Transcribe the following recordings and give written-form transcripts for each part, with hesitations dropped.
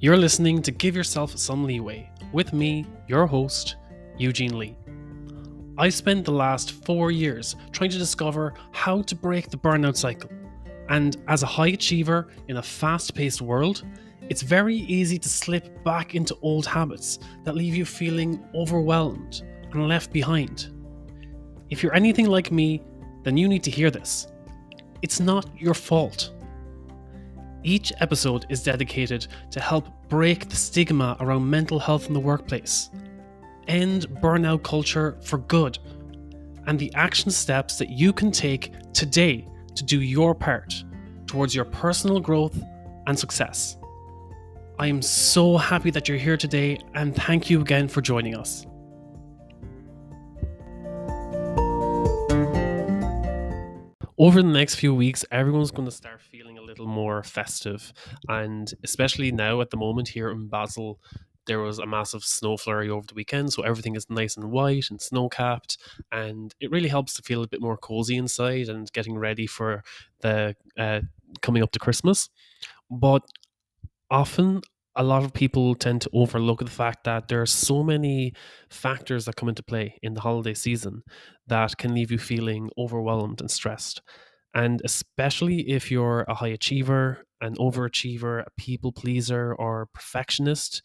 You're listening to Give Yourself Some Leeway with me, your host, Eugene Lee. I spent the last 4 years trying to discover how to break the burnout cycle. And as a high achiever in a fast paced world, it's very easy to slip back into old habits that leave you feeling overwhelmed and left behind. If you're anything like me, then you need to hear this. It's not your fault. Each episode is dedicated to help break the stigma around mental health in the workplace, end burnout culture for good, and the action steps that you can take today to do your part towards your personal growth and success. I am so happy that you're here today, and thank you again for joining us. Over the next few weeks, everyone's going to start feeling a little more festive. And especially now at the moment here in Basel, there was a massive snow flurry over the weekend. So everything is nice and white and snow capped. And it really helps to feel a bit more cozy inside and getting ready for the coming up to Christmas. But often, a lot of people tend to overlook the fact that there are so many factors that come into play in the holiday season that can leave you feeling overwhelmed and stressed. And especially if you're a high achiever, an overachiever, a people pleaser, or perfectionist,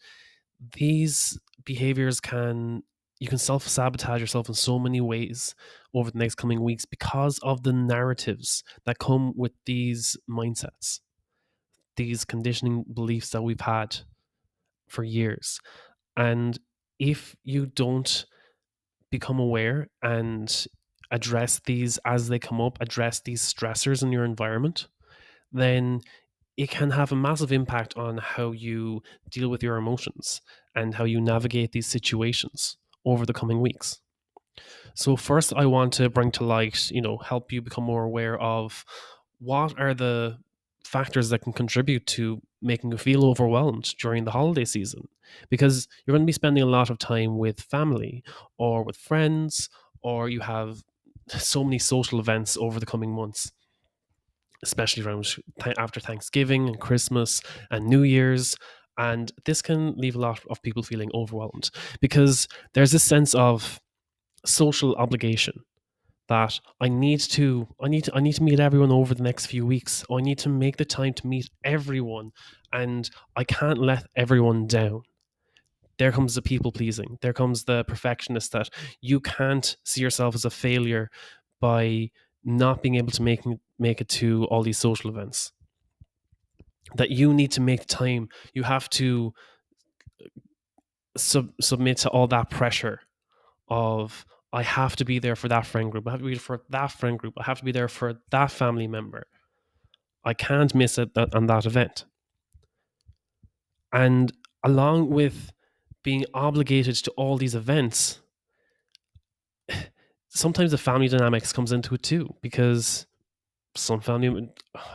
these behaviors you can self sabotage yourself in so many ways over the next coming weeks because of the narratives that come with these mindsets, these conditioning beliefs that we've had for years. And if you don't become aware and address these as they come up, address these stressors in your environment, then it can have a massive impact on how you deal with your emotions and how you navigate these situations over the coming weeks. So first I want to bring to light, help you become more aware of what are the factors that can contribute to making you feel overwhelmed during the holiday season, because you're going to be spending a lot of time with family or with friends, or you have so many social events over the coming months, especially around after Thanksgiving and Christmas and New Year's. And this can leave a lot of people feeling overwhelmed because there's this sense of social obligation that I need to meet everyone over the next few weeks. I need to make the time to meet everyone, and I can't let everyone down. There comes the people pleasing. There comes the perfectionist that you can't see yourself as a failure by not being able to make it to all these social events. That you need to make time. You have to submit to all that pressure of I have to be there for that friend group. I have to be there for that friend group. I have to be there for that family member. I can't miss it on that event. And along with being obligated to all these events, sometimes the family dynamics comes into it too, because some family,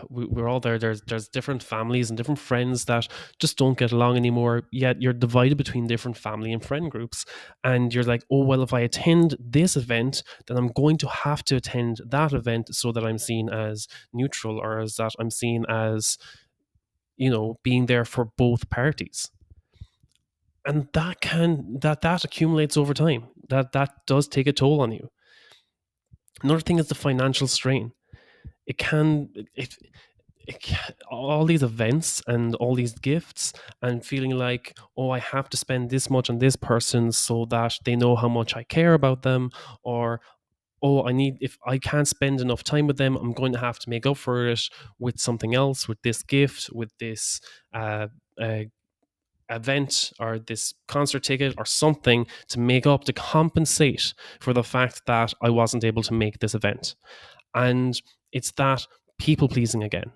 we're all there. There's different families and different friends that just don't get along anymore. Yet you're divided between different family and friend groups, and you're like, oh well, if I attend this event, then I'm going to have to attend that event so that I'm seen as neutral, or as that I'm seen as being there for both parties. And that accumulates over time. That does take a toll on you. Another thing is the financial strain. It can all these events and all these gifts, and feeling like, oh, I have to spend this much on this person so that they know how much I care about them, or oh, if I can't spend enough time with them, I'm going to have to make up for it with something else, with this gift, with this uh, uh, event, or this concert ticket, or something to make up, to compensate for the fact that I wasn't able to make this event. And it's that people pleasing again.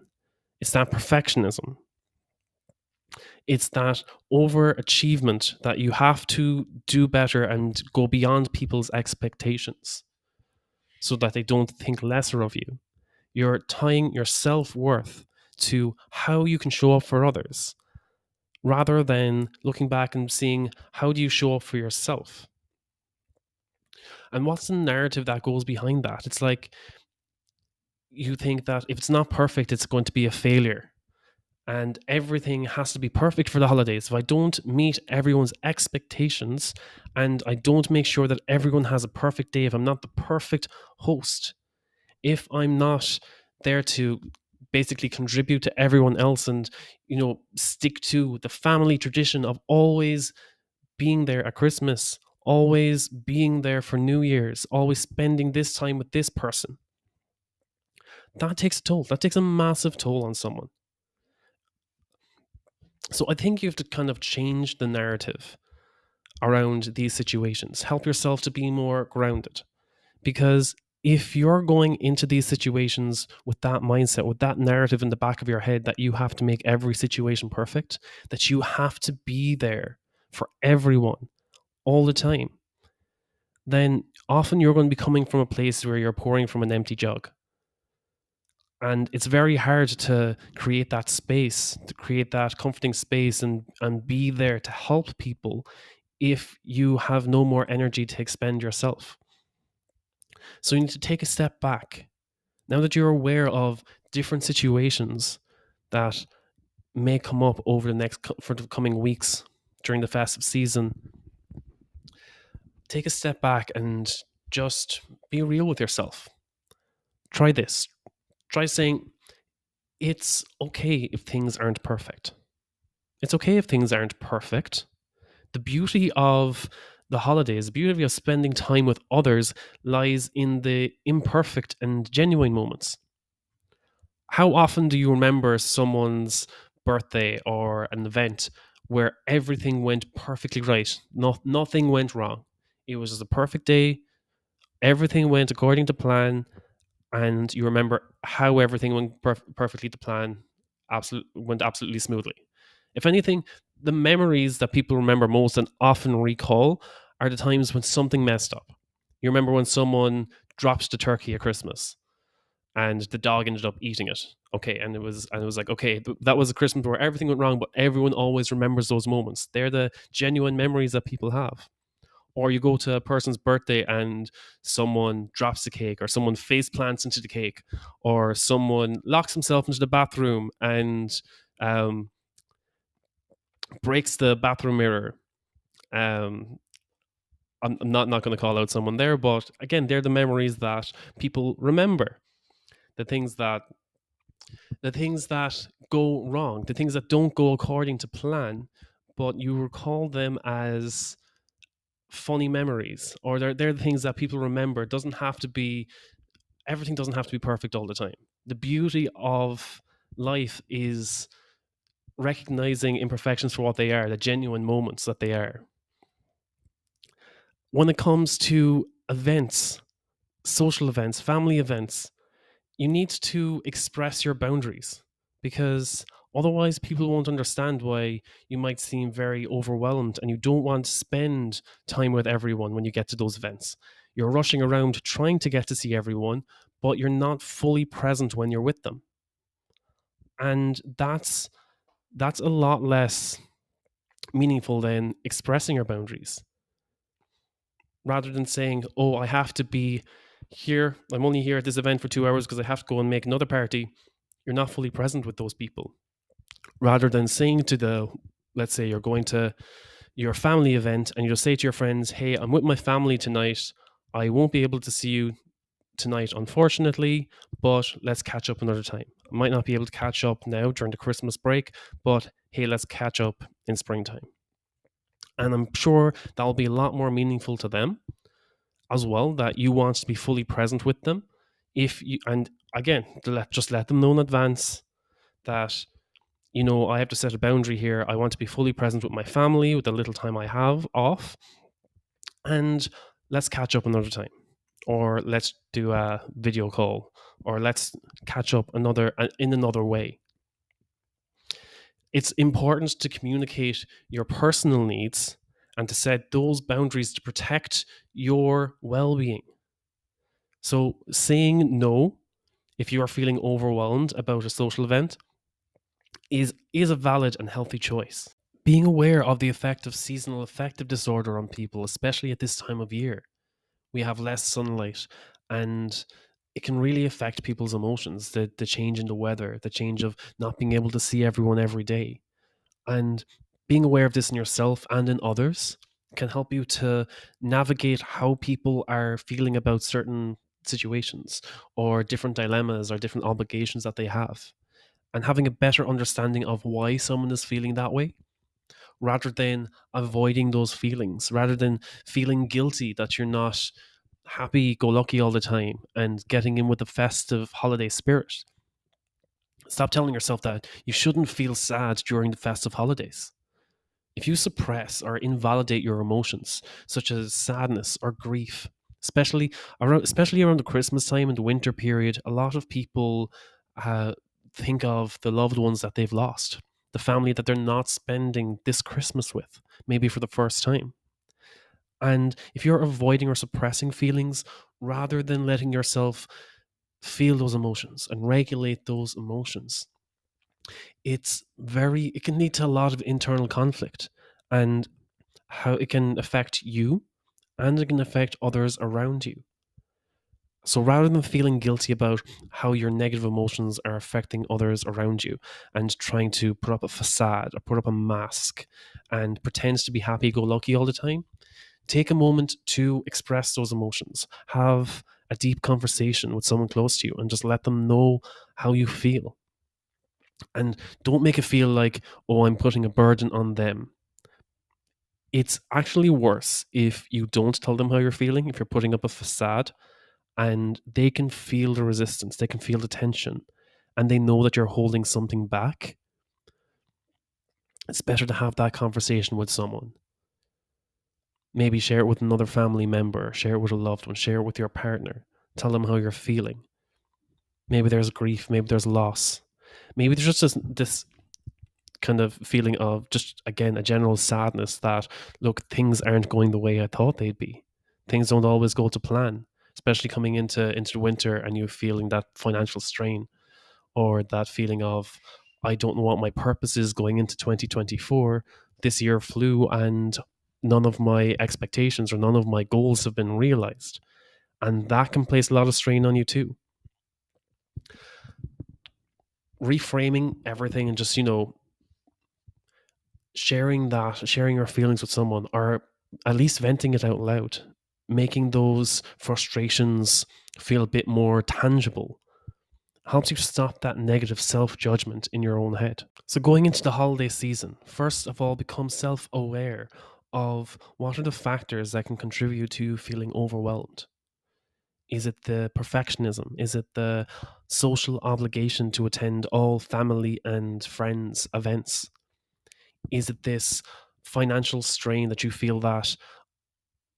It's that perfectionism. It's that overachievement, that you have to do better and go beyond people's expectations so that they don't think lesser of you. You're tying your self-worth to how you can show up for others, rather than looking back and seeing how do you show up for yourself. And what's the narrative that goes behind that? It's like you think that if it's not perfect, it's going to be a failure. and everything has to be perfect for the holidays. If I don't meet everyone's expectations and I don't make sure that everyone has a perfect day, if I'm not the perfect host, if I'm not there to basically contribute to everyone else and, stick to the family tradition of always being there at Christmas, always being there for New Year's, always spending this time with this person, that takes a toll. That takes a massive toll on someone. So I think you have to kind of change the narrative around these situations. Help yourself to be more grounded. Because if you're going into these situations with that mindset, with that narrative in the back of your head that you have to make every situation perfect, that you have to be there for everyone all the time, then often you're going to be coming from a place where you're pouring from an empty jug. And it's very hard to create that space, to create that comforting space and be there to help people if you have no more energy to expend yourself. So you need to take a step back. Now that you're aware of different situations that may come up over for the coming weeks during the festive season, take a step back and just be real with yourself. Try this. Try saying, it's okay if things aren't perfect. It's okay if things aren't perfect. The beauty of the holidays, the beauty of spending time with others lies in the imperfect and genuine moments. How often do you remember someone's birthday or an event where everything went perfectly right? Nothing went wrong. It was just a perfect day. Everything went according to plan, and you remember how everything went perfectly to plan, went absolutely smoothly. If anything, the memories that people remember most and often recall are the times when something messed up. You remember when someone dropped the turkey at Christmas and the dog ended up eating it. Okay, and it was like, okay, that was a Christmas where everything went wrong, but everyone always remembers those moments. They're the genuine memories that people have. Or you go to a person's birthday and someone drops the cake, or someone face plants into the cake, or someone locks himself into the bathroom and um, breaks the bathroom mirror. Um, I'm not going to call out someone there, but again, they're the memories that people remember. The things that the things that go wrong, the things that don't go according to plan, but you recall them as funny memories, or they're the things that people remember. It doesn't have to be everything doesn't have to be perfect all the time. The beauty of life is recognizing imperfections for what they are, the genuine moments that they are. When it comes to events, social events, family events, you need to express your boundaries, because otherwise people won't understand why you might seem very overwhelmed and you don't want to spend time with everyone when you get to those events. You're rushing around trying to get to see everyone, but you're not fully present when you're with them. And that's a lot less meaningful than expressing your boundaries. Rather than saying, "Oh, I have to be here. I'm only here at this event for 2 hours because I have to go and make another party." You're not fully present with those people. Rather than saying to let's say you're going to your family event and you just say to your friends, "Hey, I'm with my family tonight. I won't be able to see you tonight, unfortunately, but let's catch up another time. I might not be able to catch up now during the Christmas break, but hey, let's catch up in springtime." And I'm sure that'll be a lot more meaningful to them as well, that you want to be fully present with them. If you, and again, just let them know in advance that, I have to set a boundary here. I want to be fully present with my family with the little time I have off, and let's catch up another time, or let's do a video call, or let's catch up in another way. It's important to communicate your personal needs and to set those boundaries to protect your well-being. So saying no if you are feeling overwhelmed about a social event is a valid and healthy choice. Being aware of the effect of seasonal affective disorder on people, especially at this time of year. We have less sunlight, and it can really affect people's emotions, the change in the weather, the change of not being able to see everyone every day. And being aware of this in yourself and in others can help you to navigate how people are feeling about certain situations or different dilemmas or different obligations that they have. And having a better understanding of why someone is feeling that way, rather than avoiding those feelings, rather than feeling guilty that you're not happy go lucky all the time and getting in with the festive holiday spirit. Stop telling yourself that you shouldn't feel sad during the festive holidays. If you suppress or invalidate your emotions, such as sadness or grief, especially around the Christmas time and the winter period, a lot of people think of the loved ones that they've lost, the family that they're not spending this Christmas with, maybe for the first time. And if you're avoiding or suppressing feelings rather than letting yourself feel those emotions and regulate those emotions, it can lead to a lot of internal conflict, and how it can affect you and it can affect others around you. So rather than feeling guilty about how your negative emotions are affecting others around you and trying to put up a facade or put up a mask and pretend to be happy go lucky all the time, take a moment to express those emotions. Have a deep conversation with someone close to you and just let them know how you feel. And don't make it feel like, oh, I'm putting a burden on them. It's actually worse if you don't tell them how you're feeling, if you're putting up a facade, and they can feel the resistance, they can feel the tension, and they know that you're holding something back. It's better to have that conversation with someone. Maybe share it with another family member, share it with a loved one, share it with your partner. Tell them how you're feeling. Maybe there's grief, maybe there's loss. Maybe there's just this kind of feeling of just, again, a general sadness that, look, things aren't going the way I thought they'd be. Things don't always go to plan, especially coming into winter and you feeling that financial strain or that feeling of, I don't know what my purpose is going into 2024. This year flew and none of my expectations or none of my goals have been realized. And that can place a lot of strain on you too. Reframing everything and just, sharing your feelings with someone, or at least venting it out loud, making those frustrations feel a bit more tangible, helps you stop that negative self-judgment in your own head. So going into the holiday season, first of all, become self-aware of what are the factors that can contribute to feeling overwhelmed. Is it the perfectionism? Is it the social obligation to attend all family and friends events? Is it this financial strain that you feel that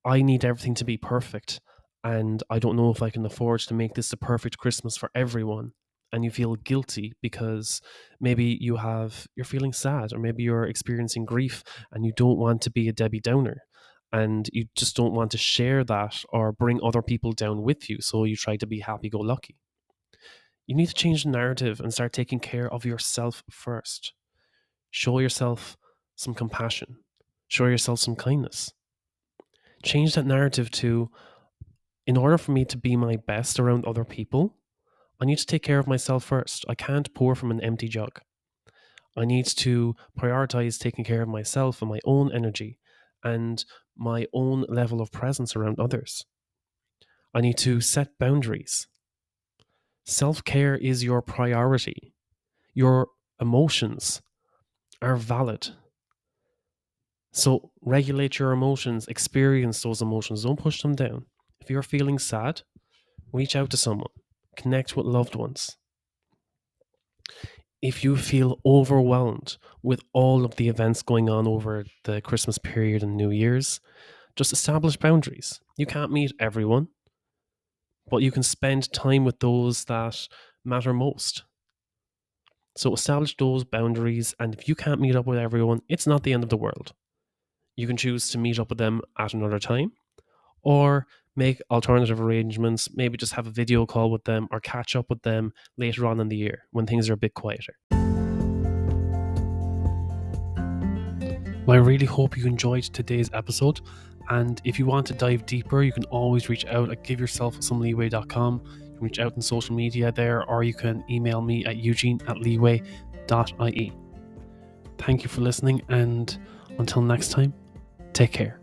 I need everything to be perfect and I don't know if I can afford to make this the perfect Christmas for everyone? And you feel guilty because maybe you're feeling sad, or maybe you're experiencing grief and you don't want to be a Debbie Downer and you just don't want to share that or bring other people down with you. So you try to be happy go lucky. You need to change the narrative and start taking care of yourself first. Show yourself some compassion. Show yourself some kindness. Change that narrative to, in order for me to be my best around other people, I need to take care of myself first. I can't pour from an empty jug. I need to prioritize taking care of myself and my own energy and my own level of presence around others. I need to set boundaries. Self-care is your priority. Your emotions are valid. So regulate your emotions, experience those emotions, don't push them down. If you're feeling sad, reach out to someone, connect with loved ones. If you feel overwhelmed with all of the events going on over the Christmas period and New Year's, just establish boundaries. You can't meet everyone, but you can spend time with those that matter most. So establish those boundaries, and if you can't meet up with everyone, it's not the end of the world. You can choose to meet up with them at another time, or make alternative arrangements, maybe just have a video call with them or catch up with them later on in the year when things are a bit quieter. Well, I really hope you enjoyed today's episode. And if you want to dive deeper, you can always reach out at giveyourselfsomeleeway.com. can reach out in social media there, or you can email me at eugene@leeway.ie. Thank you for listening, and until next time, take care.